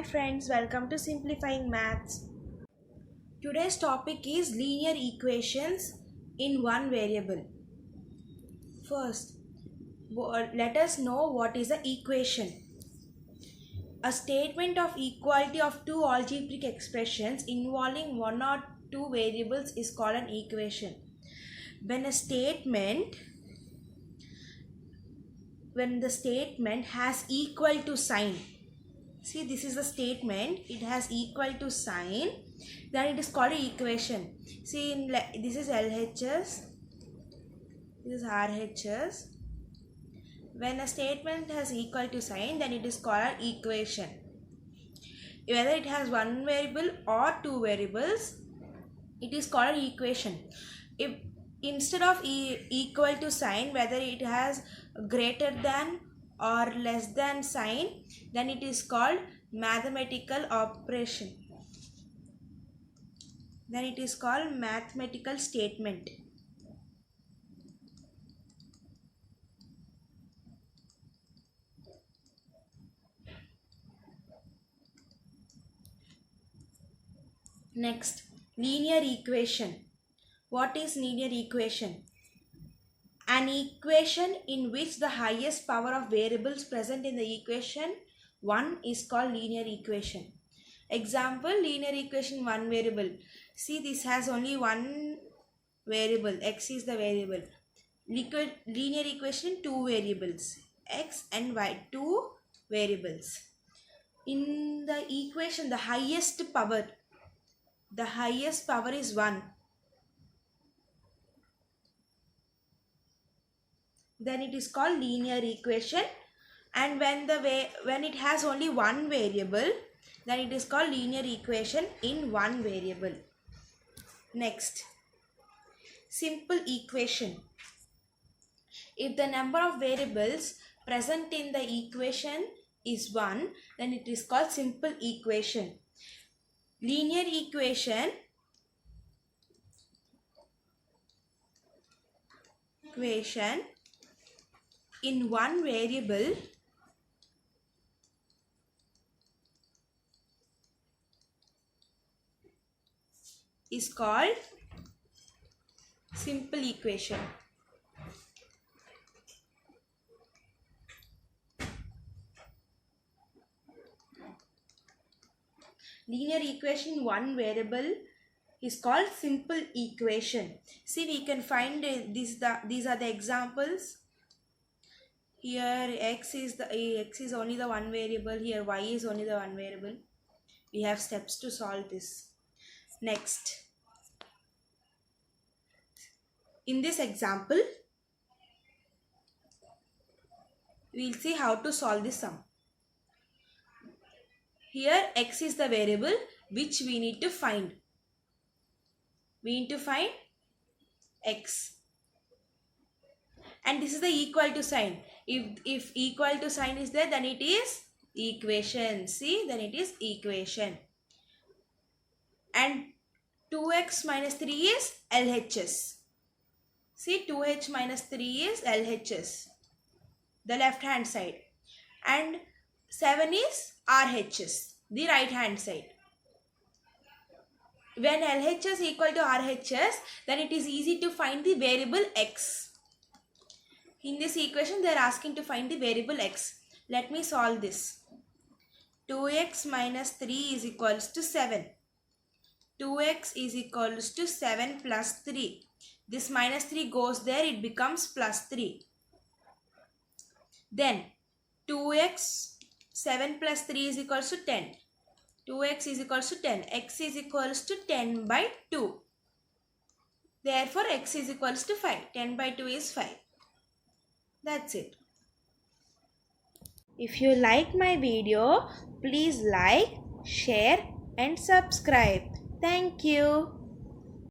friends, welcome to Simplifying Maths. Today's topic is linear equations in one variable. First, let us know what is an equation. A statement of equality of two algebraic expressions involving one or two variables is called an equation. When the statement has equal to sign, see, this is the statement, it has equal to sign, then it is called an equation. See, this is LHS, this is RHS. When a statement has equal to sign, then it is called an equation. Whether it has one variable or two variables, it is called an equation. If instead of equal to sign, whether it has greater than or less than sign, then it is called mathematical operation. Then it is called mathematical statement. Next, linear equation. What is linear equation? An equation in which the highest power of variables present in the equation 1 is called linear equation. Example, linear equation one variable. See, this has only one variable, x is the variable. Linear equation two variables, x and y, two variables. In the equation, the highest power is 1. Then it is called linear equation. And when it has only one variable, then it is called linear equation in one variable. Next, simple equation. If the number of variables present in the equation is 1, then it is called simple equation. Linear equation in one variable is called simple equation. Linear equation in one variable is called simple equation. See, we can find these are the examples. Here x is only the one variable, here y is only the one variable. We have steps to solve this. Next, in this example, we will see how to solve this sum. Here x is the variable which we need to find. We need to find x. And this is the equal to sign. If equal to sign is there, then it is equation. See, then it is equation. And 2x minus 3 is LHS. See, 2h minus 3 is LHS, the left hand side. And 7 is RHS, the right hand side. When LHS equal to RHS, then it is easy to find the variable x. In this equation, they are asking to find the variable x. Let me solve this. 2x minus 3 is equals to 7. 2x is equals to 7 plus 3. This minus 3 goes there, it becomes plus 3. Then 2x, 7 plus 3 is equals to 10. 2x is equals to 10. X is equals to 10 by 2. Therefore, x is equals to 5. 10 by 2 is 5. That's it. If you like my video, please like, share and subscribe. Thank you.